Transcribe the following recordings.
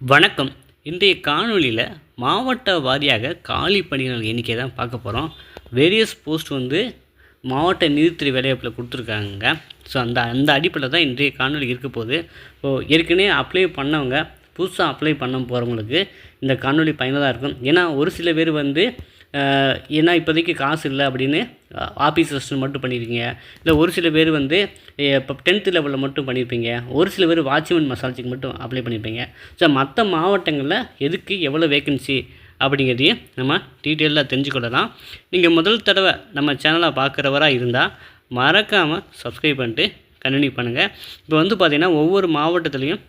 வணக்கம். இன்றைய காணொளியில மாவட்ட வாரியாக காலி பணியிடங்கள் எண்ணிக்கை தான் பார்க்க போகிறோம். வேரியஸ் போஸ்ட் மாவட்ட நீதித்துறை வேலைவாய்ப்பில் கொடுத்துருக்காங்க. ஸோ அந்த அந்த அடிப்படையில் தான் இன்றைய காணொளி இருக்க போகுது. ஏற்கனவே அப்ளை பண்ணவங்க, புதுசாக அப்ளை பண்ண போகிறவங்களுக்கு இந்த காணொளி பயனுள்ளதாக இருக்கும். ஏன்னா ஒரு சில பேர் ஏன்னா இப்போதைக்கு காசு இல்லை அப்படின்னு ஆஃபீஸ் அசிஸ்டன்ட் மட்டும் பண்ணியிருக்கீங்க. இல்லை ஒரு சில பேர் இப்போ 10th லெவலில் மட்டும் பண்ணியிருப்பீங்க. ஒரு சில பேர் வாட்ச்மேன் மசாஜுக்கு மட்டும் அப்ளை பண்ணியிருப்பீங்க. ஸோ மற்ற மாவட்டங்களில் எதுக்கு எவ்வளோ வேக்கன்சி அப்படிங்கிறதையும் நம்ம டீட்டெயிலாக தெரிஞ்சுக்கொள்ளலாம். நீங்கள் முதல் தடவை நம்ம சேனலை பார்க்குறவராக இருந்தால் மறக்காமல் சப்ஸ்கிரைப் பண்ணிட்டு கண்டினியூ பண்ணுங்கள். இப்போ பார்த்திங்கன்னா ஒவ்வொரு மாவட்டத்துலேயும்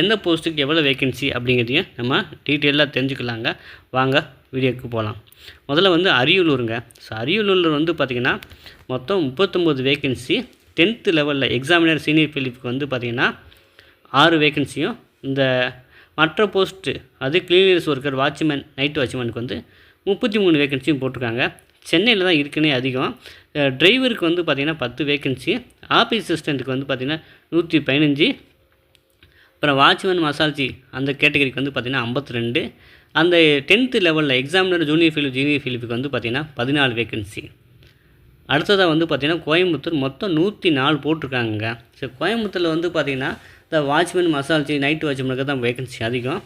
எந்த போஸ்ட்டுக்கு எவ்வளோ வேக்கன்சி அப்படிங்கிறதையும் நம்ம டீட்டெயிலாக தெரிஞ்சுக்கலாங்க. வாங்க வீடியோக்கு போகலாம். முதல்ல அரியலூருங்க. ஸோ அரியலூரில் பார்த்திங்கன்னா மொத்தம் 39 வேக்கன்சி. 10th லெவலில் எக்ஸாமினர் சீனியர் பிலிப்புக்கு பார்த்திங்கன்னா 6 வேக்கன்சியும், இந்த மற்ற போஸ்ட்டு அது கிளீனர்ஸ் ஒர்க்கர், வாட்ச்மேன், நைட் வாட்ச்மேனுக்கு 33 வேக்கன்சியும் போட்டிருக்காங்க. சென்னையில் தான் இருக்குன்னே அதிகம். டிரைவருக்கு பார்த்திங்கன்னா 10 வேக்கன்சி. ஆஃபீஸ் அசிஸ்டண்ட்டுக்கு பார்த்திங்கன்னா 115. அப்புறம் வாட்ச்மேன் மசால்ஜி அந்த கேட்டகரிக்கு பார்த்திங்கன்னா 52. அந்த 10th லெவலில் எக்ஸாமினர் ஜூனியர் ஃபிலிப்புக்கு பார்த்திங்கன்னா 14 வேக்கன்சி. அடுத்ததாக பார்த்திங்கன்னா கோயம்புத்தூர் மொத்தம் 104 போட்டிருக்காங்க. ஸோ கோயம்புத்தூரில் பார்த்திங்கன்னா இந்த வாட்ச்மேன் மசால்ஜி நைட் வாட்ச்மேனுக்கு தான் வேக்கன்சி அதிகம்.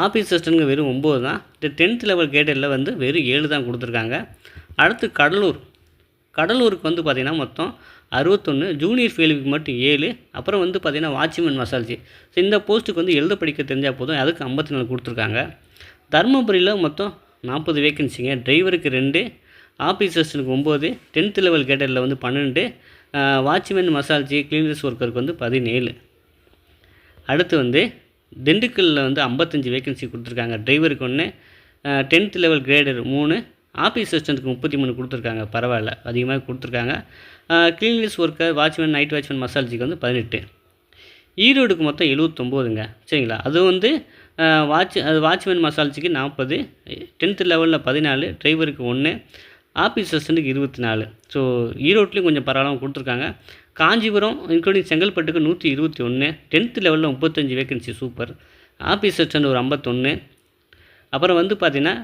ஆஃபீஸ் அசிஸ்டண்ட்டுக்கு வெறும் 9 தான். இந்த 10th லெவல் கேட்டரியில் வெறும் 7 தான் கொடுத்துருக்காங்க. அடுத்து கடலூருக்கு பார்த்திங்கன்னா மொத்தம் 61, ஜூனியர் ஃபீல்டுக்கு மட்டும் 7. அப்புறம் பார்த்திங்கன்னா வாட்ச்மேன் மசால்ஜி. ஸோ இந்த போஸ்ட்டுக்கு எழுத படிக்க தெரிஞ்சால் போதும், அதுக்கு 54 கொடுத்துருக்காங்க. தருமபுரியில் மொத்தம் 40 வேக்கன்சிங்க. டிரைவருக்கு 2, ஆஃபீஸ் அசிஸ்டண்ட்டுக்கு 9, 10th லெவல் கேட்டரியில் 12, வாட்ச்மேன் மசால்ஜி கிளீனர்ஸ் ஒர்க்கருக்கு 17. அடுத்து திண்டுக்கல்லில் 55 வேக்கன்சி கொடுத்துருக்காங்க. டிரைவருக்கு 1, 10th லெவல் கிரேடர் 3, ஆஃபீஸ் அசிஸ்டண்ட்டுக்கு 33 கொடுத்துருக்காங்க. பரவாயில்ல, அதிகமாக கொடுத்துருக்காங்க. Cleaners worker, watchman, night watchman மசால்ஜிக்கு 18. ஈரோடுக்கு மொத்தம் 79ங்க. சரிங்களா. அது வாட்ச்மேன் மசால்ஜிக்கு 40, 10th லெவலில் 14, டிரைவருக்கு 1, ஆஃபீஸ் அசிஸ்டண்ட்டுக்கு 24. ஸோ ஈரோட்லேயும் கொஞ்சம் பரவாயில்லாமல் கொடுத்துருக்காங்க. காஞ்சிபுரம் இன்க்ளூடிங் செங்கல்பட்டுக்கு 121, 10th லெவலில் 35 வேக்கன்சி, சூப்பர். ஆஃபீஸ் அசிஸ்டண்ட் ஒரு 51. அப்புறம் பார்த்திங்கன்னா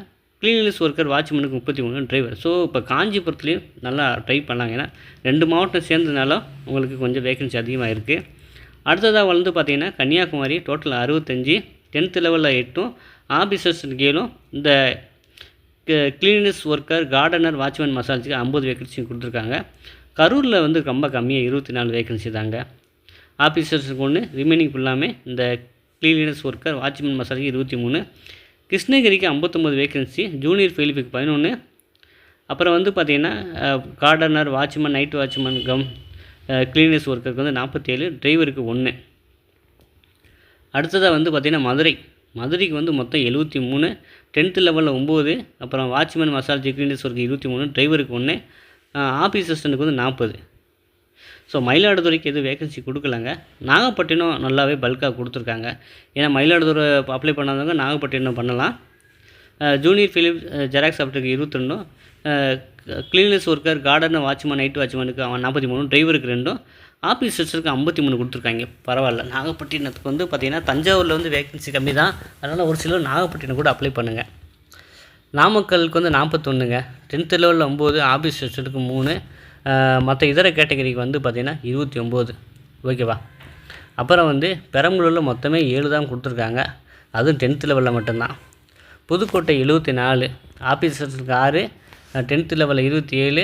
கிளீனர்ஸ் ஒர்க்கர், வாட்ச்மேனுக்கு 33, டிரைவர். ஸோ இப்போ காஞ்சிபுரத்துலேயும் நல்லா ட்ரை பண்ணாங்க. ஏன்னா 2 மாவட்டம் சேர்ந்ததுனால உங்களுக்கு கொஞ்சம் வேக்கன்சி அதிகமாக இருக்குது. அடுத்ததாக பார்த்திங்கன்னா கன்னியாகுமரி டோட்டல் 65, 10th லெவலில் 8, ஆஃபீஸ் அசிஸ்டண்ட் 7, இந்த கிளீனர்ஸ் ஒர்க்கர், கார்டனர், வாட்ச்மேன் மசால்ஜிக்கு 50 வேக்கன்சி கொடுத்துருக்காங்க. கரூரில் ரொம்ப கம்மியாக 24 வேக்கன்சி தாங்க. ஆஃபீஸ் அசிஸ்டண்ட் 1, ரிமைனிங் ஃபுல்லாமே இந்த கிளீனர்ஸ் ஒர்க்கர், வாட்ச்மேன் மசால்ஜிக்கு 23. கிருஷ்ணகிரிக்கு 59 வேக்கன்சி, ஜூனியர் ஃபீல்டுக்கு 11. அப்புறம் பார்த்திங்கன்னா gardener, watchman, night watchman cleaners ஒர்க்கருக்கு 47, டிரைவருக்கு 1. அடுத்ததாக பார்த்திங்கன்னா மதுரைக்கு மொத்தம் 73, 10th லெவலில் 9, அப்புறம் வாட்ச்மேன் மசால்ஜி கிளீனர்ஸ் ஒர்க்கு 23, டிரைவருக்கு 1, ஆஃபீஸ் அசிஸ்டண்ட்டுக்கு 40. ஸோ மயிலாடுதுறைக்கு எதுவும் வேக்கன்சி கொடுக்கலங்க. நாகப்பட்டினம் நல்லாவே பல்காக கொடுத்துருக்காங்க. ஏன்னா மயிலாடுதுறை அப்ளை பண்ணாதவங்க நாகப்பட்டினம் பண்ணலாம். ஜூனியர் ஃபிலிப் ஜெராக்ஸ் ஆப்டருக்கு 22, cleaners worker, gardener, watchman, night வாட்ச்மேனுக்கு 43, டிரைவருக்கு 2, ஆஃபீஸ் அசிஸ்டருக்கு 53 கொடுத்துருக்காங்க. பரவாயில்ல. நாகப்பட்டினத்துக்கு பார்த்திங்கன்னா தஞ்சாவூரில் வேக்கன்சி கம்மி தான். அதனால் ஒரு சிலர் நாகப்பட்டினம் கூட அப்ளை பண்ணுங்கள். நாமக்கலுக்கு 41ங்க. 10th லெவலில் 9, ஆஃபீஸ் அசிஸ்டண்ட்டுக்கு 3, மற்ற இதர கேட்டகரிக்கு பார்த்திங்கன்னா 29. ஓகேவா. அப்புறம் பெரம்பலூரில் மொத்தமே 7 தான் கொடுத்துருக்காங்க. அதுவும் 10th லெவலில் மட்டும்தான். புதுக்கோட்டை 74, ஆஃபீஸ் அசிஸ்டண்ட்டுக்கு 6, 10th லெவலில் 27,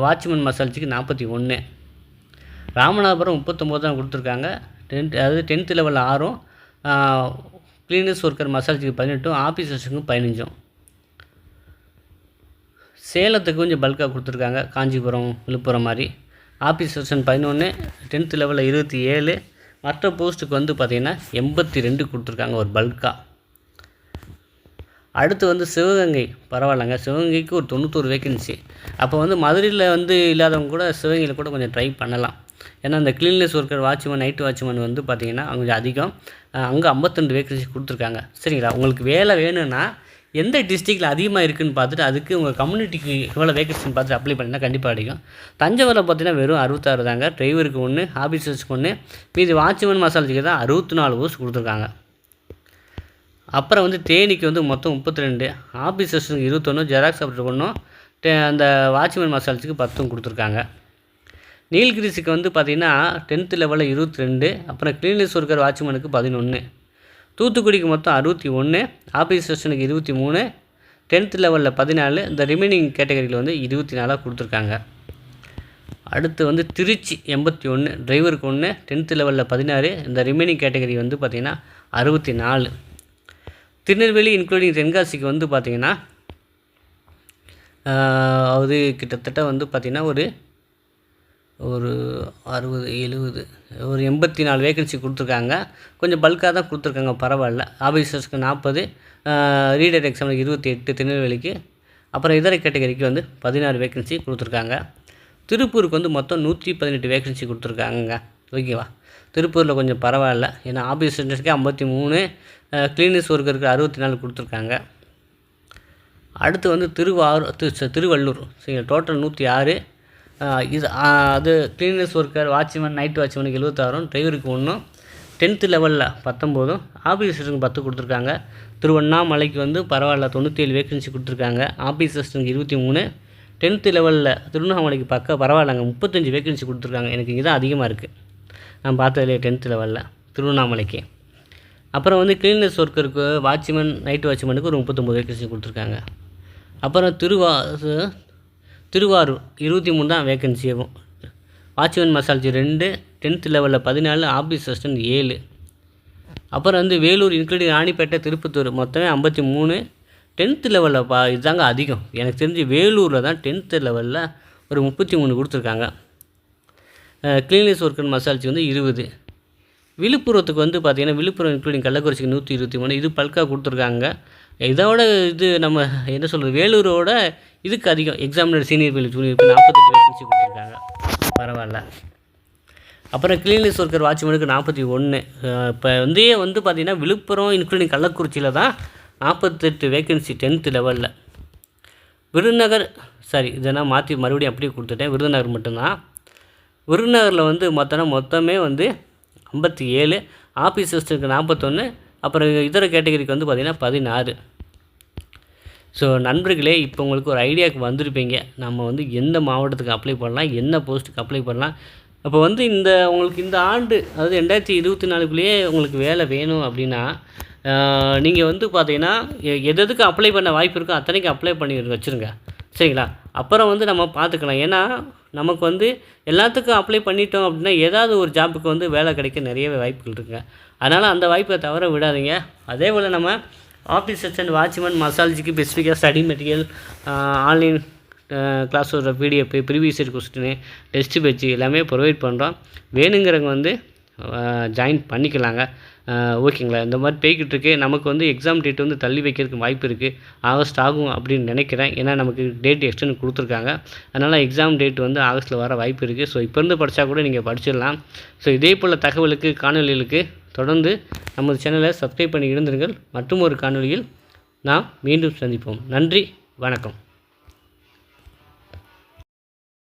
வாட்ச்மேன் மசால்ஜிக்கு 41. ராமநாதபுரம் 39 தான் கொடுத்துருக்காங்க. 10th லெவலில் 6, கிளீனர்ஸ் ஒர்க்கர் மசால்ஜிக்கு 18, ஆஃபீஸ் அசிஸ்டண்ட்டுக்கு 15. சேலத்துக்கு கொஞ்சம் பல்காக கொடுத்துருக்காங்க. காஞ்சிபுரம், விழுப்புரம் மாதிரி. ஆஃபீஸ் அசிஸ்டண்ட் 11, 10th லெவலில் 27, மற்ற போஸ்ட்டுக்கு பார்த்திங்கன்னா 82 கொடுத்துருக்காங்க ஒரு பல்காக. அடுத்து சிவகங்கை, பரவாயில்லைங்க. சிவகங்கைக்கு ஒரு 91 வேக்கன்சி. அப்போ மதுரையில் இல்லாதவங்க கூட சிவகங்கையில் கூட கொஞ்சம் ட்ரை பண்ணலாம். ஏன்னா அந்த cleaners worker, watchman, night watchman பார்த்திங்கன்னா கொஞ்சம் அதிகம். அங்கே 52 வேக்கன்சி கொடுத்துருக்காங்க. சரிங்களா. உங்களுக்கு வேலை வேணும்னா எந்த டிஸ்ட்ரிக்டில் அதிகமாக இருக்குதுன்னு பார்த்துட்டு அதுக்கு உங்கள் கம்யூனிட்டிக்கு எவ்வளோ வேகன்சின்னு பார்த்துட்டு அப்ளை பண்ணிங்கன்னா கண்டிப்பாக கிடைக்கும். தஞ்சாவூரில் பார்த்தீங்கன்னா வெறும் 66 தாங்க. டிரைவருக்கு 1, ஆஃபீஸர்ஸ்க்கு 1, மீதி வாட்ச்மேன் மசாலஜிக்கு தான் 64 போஸ்ட் கொடுத்துருக்காங்க. அப்புறம் வந்து தேனிக்கு வந்து மொத்தம் 32, ஆஃபீஸர்ஸுக்கு 21, ஜெராக்ஸ் ஆப்ரேட்டர் 1, அந்த வாட்ச்மேன் மசாலஜிக்கு 10 கொடுத்துருக்காங்க. நீலகிரிஸுக்கு வந்து பார்த்திங்கன்னா 10th லெவலில் 22, அப்புறம் கிளீனர்ஸ் ஒர்க்கர் வாட்ச்மேனுக்கு 11, தூத்துக்குடிக்கு மொத்தம் 61, ஆஃபீஸர்ஸனுக்கு 23, 10th லெவலில் 14, இந்த ரிமைனிங் கேட்டகரியில் வந்து 24 கொடுத்துருக்காங்க. அடுத்து வந்து திருச்சி 81, டிரைவருக்கு 1, 10th லெவலில் 16, இந்த ரிமைனிங் கேட்டகரி வந்து பார்த்திங்கன்னா 64. திருநெல்வேலி இன்க்ளூடிங் தென்காசிக்கு வந்து பார்த்திங்கன்னா அது கிட்டத்தட்ட வந்து பார்த்திங்கன்னா ஒரு 60, 70, ஒரு 84 வேகன்சி கொடுத்துருக்காங்க. கொஞ்சம் பல்காக தான் கொடுத்துருக்காங்க, பரவாயில்ல. ஆஃபீஸர்ஸ்க்கு 40, ரீடர் எக்ஸாமுக்கு 28 திருநெல்வேலிக்கு, அப்புறம் இதர கேட்டகரிக்கு வந்து 16 வேகன்சி கொடுத்துருக்காங்க. திருப்பூருக்கு வந்து மொத்தம் 118 வேகன்சி கொடுத்துருக்காங்க. ஓகேவா, திருப்பூரில் கொஞ்சம் பரவாயில்ல. ஏன்னா ஆஃபீஸர்ஸ்க்கு 53, கிளீனர்ஸ் ஒர்க்கருக்கு 64 கொடுத்துருக்காங்க. அடுத்து வந்து திருவள்ளூர் சரிங்க, டோட்டல் 106. இது அது கிளீனர்ஸ் ஒர்க்கர் வாட்ச்மேன் நைட் வாட்ச்மேனுக்கு 76, டிரைவருக்கு 1, 10th லெவலில் 19, ஆஃபீஸர்ஸுக்கு 10 கொடுத்துருக்காங்க. திருவண்ணாமலைக்கு வந்து பரவாயில்ல, 97 வேகன்சி கொடுத்துருக்காங்க. ஆஃபீஸர்ஸுக்கு 23, 10th லெவலில் திருவண்ணாமலைக்கு பரவாயில்லங்க, 35 வேகன்சி கொடுத்துருக்காங்க. எனக்கு இங்கே தான் அதிகமாக இருக்குது நான் பார்த்ததுலேயே 10th லெவலில் திருவண்ணாமலைக்கு. அப்புறம் வந்து கிளீனர்ஸ் ஒர்க்கருக்கு வாட்ச்மேன் நைட் வாட்ச்மேனுக்கு ஒரு 39 வேகன்சி கொடுத்துருக்காங்க. அப்புறம் திருவாரூர் 23 தான் வேகன்சியாகும். வாட்ச்மேன் மசாலஜி 2, 10th லெவலில் 14, ஆஃபீஸ் அசிஸ்டன்ட் 7. அப்புறம் வந்து வேலூர் இன்க்ளூடிங் ராணிப்பேட்டை திருப்பத்தூர் மொத்தமே 53, 10th லெவலில் இதுதாங்க அதிகம். எனக்கு தெரிஞ்சு வேலூரில் தான் 10th லெவலில் ஒரு 33 கொடுத்துருக்காங்க. கிளீனர்ஸ் ஒர்க்கர் மசாலஜி வந்து 20. விழுப்புரத்துக்கு வந்து பார்த்திங்கன்னா விழுப்புரம் இன்க்ளூடிங் கள்ளக்குறிச்சிக்கு 123, இது பல்காக கொடுத்துருக்காங்க. இதோட இது நம்ம என்ன சொல்கிறது, வேலூரோட இதுக்கு அதிகம். எக்ஸாமினர் சீனியர் வேலூர் ஜூனியருக்கு 48 வேகன்சி கொடுத்துருக்காங்க, பரவாயில்ல. அப்புறம் கிளீனர்ஸ் ஒர்க்கர் வாட்ச்மேனுக்கு 41. இப்போ வந்து பார்த்திங்கன்னா விழுப்புரம் இன்க்ளூடிங் கள்ளக்குறிச்சியில் தான் 48 வேகன்சி 10th லெவலில். விருதுநகர் இதெல்லாம் மாற்றி மறுபடியும் அப்படியே கொடுத்துட்டேன். விருதுநகர் மட்டும்தான். விருதுநகரில் வந்து மொத்தமே வந்து 57, ஆஃபீஸர்ஸுக்கு 41, அப்புறம் இதர கேட்டகரிக்கு வந்து பார்த்திங்கன்னா 16. ஸோ நண்பர்களே, இப்போ உங்களுக்கு ஒரு ஐடியாவுக்கு வந்திருப்பீங்க, நம்ம வந்து எந்த மாவட்டத்துக்கு அப்ளை பண்ணலாம், என்ன போஸ்ட்டுக்கு அப்ளை பண்ணலாம். அப்போ வந்து உங்களுக்கு இந்த ஆண்டு, அதாவது 2024க்குள்ளேயே உங்களுக்கு வேலை வேணும் அப்படின்னா நீங்கள் வந்து பார்த்தீங்கன்னா எதுக்கு அப்ளை பண்ண வாய்ப்பு இருக்கோ அத்தனைக்கு அப்ளை பண்ணி வச்சுருங்க, சரிங்களா. அப்புறம் வந்து நம்ம பார்த்துக்கலாம். ஏன்னா நமக்கு வந்து எல்லாத்துக்கும் அப்ளை பண்ணிட்டோம் அப்படின்னா ஏதாவது ஒரு ஜாப்புக்கு வந்து வேலை கிடைக்க நிறையவே வாய்ப்புகள் இருக்குங்க. அதனால் அந்த வாய்ப்பை தவற விடாதீங்க. அதே போல் நம்ம ஆஃபீஸ் அசிஸ்டன்ட் வாட்ச்மேன் மசாலஜிக்கு ஸ்பெசிஃபிக்காக ஸ்டடி மெட்டீரியல், ஆன்லைன் கிளாஸோட PDF, previous year question, test batch எல்லாமே ப்ரொவைட் பண்ணுறோம். வேணுங்கிறவங்க வந்து ஜாயின் பண்ணிக்கலாங்க. ஓகேங்களா. இந்த மாதிரி போய்கிட்டுருக்கு. நமக்கு வந்து எக்ஸாம் டேட் வந்து தள்ளி வைக்கிறதுக்கு வாய்ப்பு இருக்குது. ஆகஸ்ட் ஆகும் அப்படின்னு நினைக்கிறேன். ஏன்னா நமக்கு டேட் எக்ஸ்டெண்ட் கொடுத்துருக்காங்க. அதனால் எக்ஸாம் டேட் வந்து ஆகஸ்ட்டில் வர வாய்ப்பு இருக்குது. ஸோ இப்போ இருந்து படித்தா கூட நீங்கள் படிச்சிடலாம். ஸோ இதே போல் தகவலுக்கு காணொலிகளுக்கு தொடர்ந்து நமது சேனலை சப்ஸ்கிரைப் பண்ணி இருந்திருங்கள். மற்றும் ஒரு காணொலியில் நாம் மீண்டும் சந்திப்போம். நன்றி, வணக்கம்.